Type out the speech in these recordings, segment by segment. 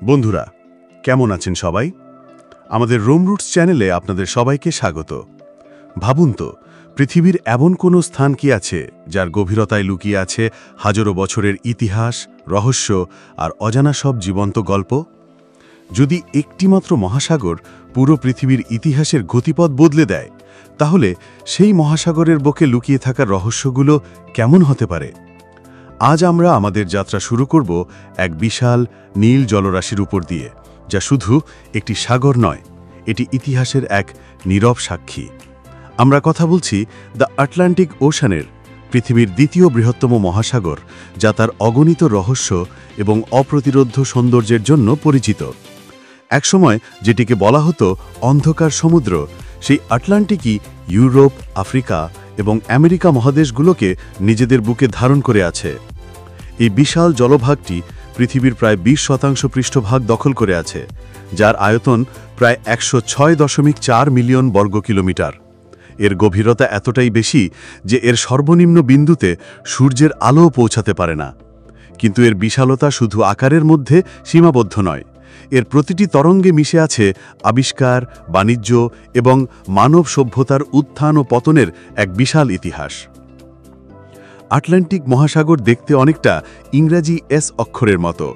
বন্ধুরা, কেমন আছেন সবাই? আমাদের রোম রুটস চ্যানেলে আপনাদের সবাইকে স্বাগত। ভাবুন তো, পৃথিবীর এমন কোনো স্থান কি আছে যার গভীরতায় লুকিয়ে আছে হাজারো বছরের ইতিহাস, রহস্য আর অজানা সব জীবন্ত গল্প? যদি একটিমাত্র মহাসাগর পুরো পৃথিবীর ইতিহাসের গতিপথ বদলে দেয়, তাহলে সেই মহাসাগরের বুকে লুকিয়ে থাকা রহস্যগুলো কেমন হতে পারে? আজ আমরা আমাদের যাত্রা শুরু করব এক বিশাল নীল জলরাশির উপর দিয়ে, যা শুধু একটি সাগর নয়, এটি ইতিহাসের এক নীরব সাক্ষী। আমরা কথা বলছি দ্য আটলান্টিক ওশানের, পৃথিবীর দ্বিতীয় বৃহত্তম মহাসাগর, যা তার অগণিত রহস্য এবং অপ্রতিরোধ্য সৌন্দর্যের জন্য পরিচিত। একসময় যেটিকে বলা হতো অন্ধকার সমুদ্র, সেই আটলান্টিকই ইউরোপ, আফ্রিকা এবং আমেরিকা মহাদেশগুলোকে নিজেদের বুকে ধারণ করে আছে। এই বিশাল জলভাগটি পৃথিবীর প্রায় 20% পৃষ্ঠভাগ দখল করে আছে, যার আয়তন প্রায় 106.4 মিলিয়ন বর্গ কিলোমিটার। এর গভীরতা এতটাই বেশি যে এর সর্বনিম্ন বিন্দুতে সূর্যের আলোও পৌঁছাতে পারে না। কিন্তু এর বিশালতা শুধু আকারের মধ্যে সীমাবদ্ধ নয়, এর প্রতিটি তরঙ্গে মিশে আছে আবিষ্কার, বাণিজ্য এবং মানব সভ্যতার উত্থান ও পতনের এক বিশাল ইতিহাস। আটলান্টিক মহাসাগর দেখতে অনেকটা ইংরেজি এস অক্ষরের মতো,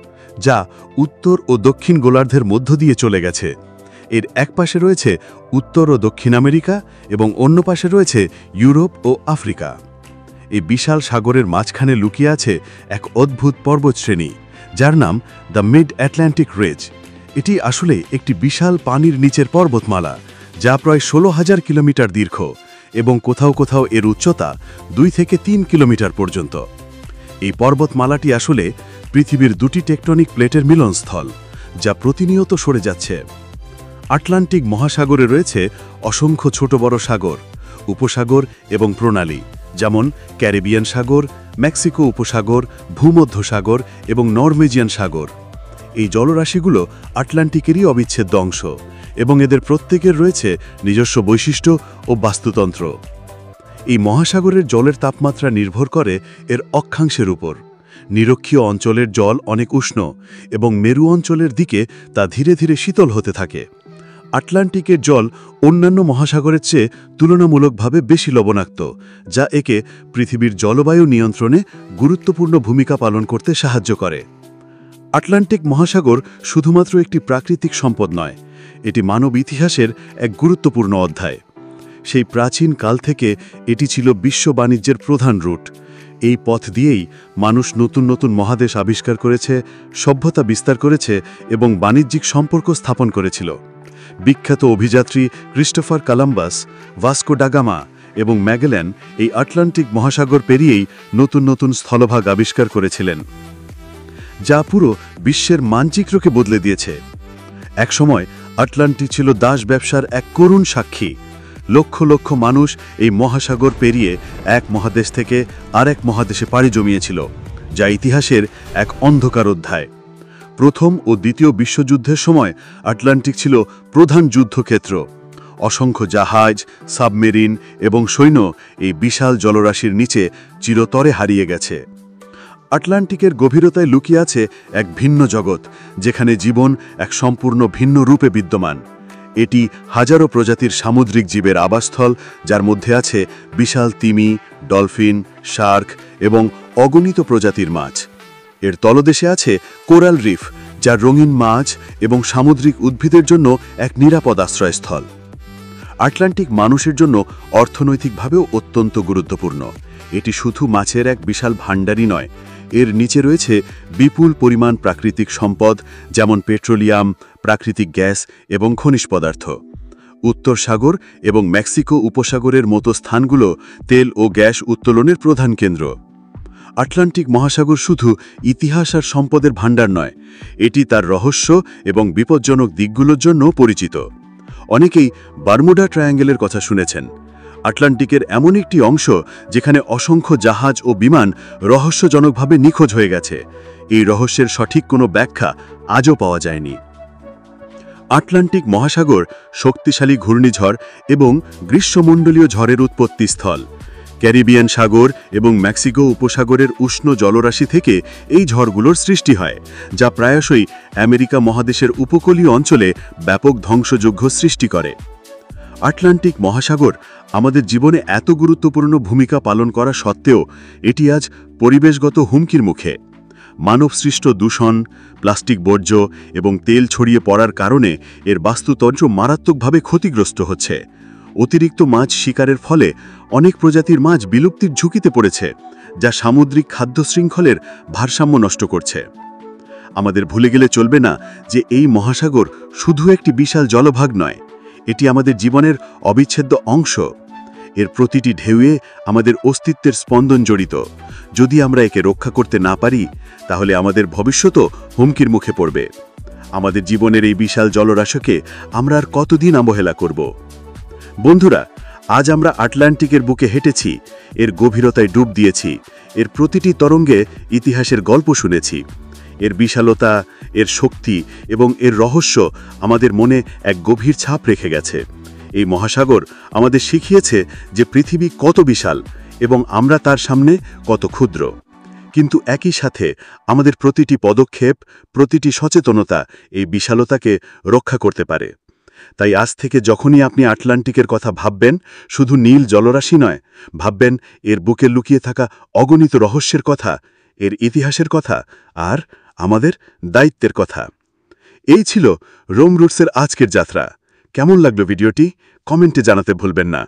যা উত্তর ও দক্ষিণ গোলার্ধের মধ্য দিয়ে চলে গেছে। এর এক পাশে রয়েছে উত্তর ও দক্ষিণ আমেরিকা এবং অন্য পাশে রয়েছে ইউরোপ ও আফ্রিকা। এই বিশাল সাগরের মাঝখানে লুকিয়ে আছে এক অদ্ভুত পর্বতশ্রেণী, যার নাম দ্য মিড আটলান্টিক রেঞ্জ। এটি আসলে একটি বিশাল পানির নিচের পর্বতমালা, যা প্রায় 16,000 কিলোমিটার দীর্ঘ এবং কোথাও কোথাও এর উচ্চতা 2 থেকে 3 কিলোমিটার পর্যন্ত। এই পর্বতমালাটি আসলে পৃথিবীর দুটি টেকটনিক প্লেটের মিলনস্থল, যা প্রতিনিয়ত সরে যাচ্ছে। আটলান্টিক মহাসাগরে রয়েছে অসংখ্য ছোট বড় সাগর, উপসাগর এবং প্রণালী, যেমন ক্যারিবিয়ান সাগর, মেক্সিকো উপসাগর, ভূমধ্যসাগর এবং নরওয়েজিয়ান সাগর। এই জলরাশিগুলো আটলান্টিকেরই অবিচ্ছেদ্য অংশ এবং এদের প্রত্যেকের রয়েছে নিজস্ব বৈশিষ্ট্য ও বাস্তুতন্ত্র। এই মহাসাগরের জলের তাপমাত্রা নির্ভর করে এর অক্ষাংশের উপর। নিরক্ষীয় অঞ্চলের জল অনেক উষ্ণ এবং মেরু অঞ্চলের দিকে তা ধীরে ধীরে শীতল হতে থাকে। আটলান্টিকের জল অন্যান্য মহাসাগরের চেয়ে তুলনামূলকভাবে বেশি লবণাক্ত, যা একে পৃথিবীর জলবায়ু নিয়ন্ত্রণে গুরুত্বপূর্ণ ভূমিকা পালন করতে সাহায্য করে। আটলান্টিক মহাসাগর শুধুমাত্র একটি প্রাকৃতিক সম্পদ নয়, এটি মানব ইতিহাসের এক গুরুত্বপূর্ণ অধ্যায়। সেই প্রাচীন কাল থেকে এটি ছিল বিশ্ব বাণিজ্যের প্রধান রুট। এই পথ দিয়েই মানুষ নতুন নতুন মহাদেশ আবিষ্কার করেছে, সভ্যতা বিস্তার করেছে এবং বাণিজ্যিক সম্পর্ক স্থাপন করেছিল। বিখ্যাত অভিযাত্রী Christopher Columbus, Vasco da Gama এবং ম্যাগেলান এই আটলান্টিক মহাসাগর পেরিয়েই নতুন নতুন স্থলভাগ আবিষ্কার করেছিলেন, যা পুরো বিশ্বের মানচিত্রকে বদলে দিয়েছে। একসময় আটলান্টিক ছিল দাস ব্যবসার এক করুণ সাক্ষী। লক্ষ লক্ষ মানুষ এই মহাসাগর পেরিয়ে এক মহাদেশ থেকে আরেক মহাদেশে পাড়ি জমিয়েছিল, যা ইতিহাসের এক অন্ধকার অধ্যায়। প্রথম ও দ্বিতীয় বিশ্বযুদ্ধের সময় আটলান্টিক ছিল প্রধান যুদ্ধক্ষেত্র। অসংখ্য জাহাজ, সাবমেরিন এবং সৈন্য এই বিশাল জলরাশির নিচে চিরতরে হারিয়ে গেছে। আটলান্টিকের গভীরতায় লুকিয়ে আছে এক ভিন্ন জগৎ, যেখানে জীবন এক সম্পূর্ণ ভিন্ন রূপে বিদ্যমান। এটি হাজারো প্রজাতির সামুদ্রিক জীবের আবাসস্থল, যার মধ্যে আছে বিশাল তিমি, ডলফিন, শার্ক এবং অগণিত প্রজাতির মাছ। এর তলদেশে আছে কোরাল রিফ, যা রঙিন মাছ এবং সামুদ্রিক উদ্ভিদের জন্য এক নিরাপদ আশ্রয়স্থল। আটলান্টিক মানুষের জন্য অর্থনৈতিকভাবেও অত্যন্ত গুরুত্বপূর্ণ। এটি শুধু মাছের এক বিশাল ভাণ্ডারই নয়, এর নিচে রয়েছে বিপুল পরিমাণ প্রাকৃতিক সম্পদ, যেমন পেট্রোলিয়াম, প্রাকৃতিক গ্যাস এবং খনিজ পদার্থ। উত্তর সাগর এবং মেক্সিকো উপসাগরের মতো স্থানগুলো তেল ও গ্যাস উত্তোলনের প্রধান কেন্দ্র। আটলান্টিক মহাসাগর শুধু ইতিহাস আর সম্পদের ভাণ্ডার নয়, এটি তার রহস্য এবং বিপজ্জনক দিকগুলোর জন্য পরিচিত। অনেকেই বারমুডা ট্রায়াঙ্গেলের কথা শুনেছেন। আটলান্টিকের এমন একটি অংশ যেখানে অসংখ্য জাহাজ ও বিমান রহস্যজনকভাবে নিখোঁজ হয়ে গেছে। এই রহস্যের সঠিক কোনো ব্যাখ্যা আজও পাওয়া যায়নি। আটলান্টিক মহাসাগর শক্তিশালী ঘূর্ণিঝড় এবং গ্রীষ্মমণ্ডলীয় ঝড়ের উৎপত্তিস্থল। ক্যারিবিয়ান সাগর এবং মেক্সিকো উপসাগরের উষ্ণ জলরাশি থেকে এই ঝড়গুলোর সৃষ্টি হয়, যা প্রায়শই আমেরিকা মহাদেশের উপকূলীয় অঞ্চলে ব্যাপক ধ্বংসযজ্ঞ সৃষ্টি করে। আটলান্টিক মহাসাগর আমাদের জীবনে এত গুরুত্বপূর্ণ ভূমিকা পালন করা সত্ত্বেও এটি আজ পরিবেশগত হুমকির মুখে। মানবসৃষ্ট দূষণ, প্লাস্টিক বর্জ্য এবং তেল ছড়িয়ে পড়ার কারণে এর বাস্তুতন্ত্র মারাত্মকভাবে ক্ষতিগ্রস্ত হচ্ছে। অতিরিক্ত মাছ শিকারের ফলে অনেক প্রজাতির মাছ বিলুপ্তির ঝুঁকিতে পড়েছে, যা সামুদ্রিক খাদ্য শৃঙ্খলের ভারসাম্য নষ্ট করছে। আমাদের ভুলে গেলে চলবে না যে এই মহাসাগর শুধু একটি বিশাল জলভাগ নয়, এটি আমাদের জীবনের অবিচ্ছেদ্য অংশ। এর প্রতিটি ঢেউয়ে আমাদের অস্তিত্বের স্পন্দন জড়িত। যদি আমরা একে রক্ষা করতে না পারি, তাহলে আমাদের ভবিষ্যতও হুমকির মুখে পড়বে। আমাদের জীবনের এই বিশাল জলরাশিকে আমরা আর কতদিন অবহেলা করব? বন্ধুরা, আজ আমরা আটলান্টিকের বুকে হেঁটেছি, এর গভীরতায় ডুব দিয়েছি, এর প্রতিটি তরঙ্গে ইতিহাসের গল্প শুনেছি। এর বিশালতা, এর শক্তি এবং এর রহস্য আমাদের মনে এক গভীর ছাপ রেখে গেছে। এই মহাসাগর আমাদের শিখিয়েছে যে পৃথিবী কত বিশাল এবং আমরা তার সামনে কত ক্ষুদ্র। কিন্তু একই সাথে আমাদের প্রতিটি পদক্ষেপ, প্রতিটি সচেতনতা এই বিশালতাকে রক্ষা করতে পারে। তাই আজ থেকে যখনই আপনি আটলান্টিকের কথা ভাববেন, শুধু নীল জলরাশি নয়, ভাববেন এর বুকে লুকিয়ে থাকা অগণিত রহস্যের কথা, এর ইতিহাসের কথা আর আমাদের দায়িত্বের কথা। এই ছিল রোম রুটসের আজকের যাত্রা। কেমন লাগলো ভিডিওটি? কমেন্টে জানাতে ভুলবেন না।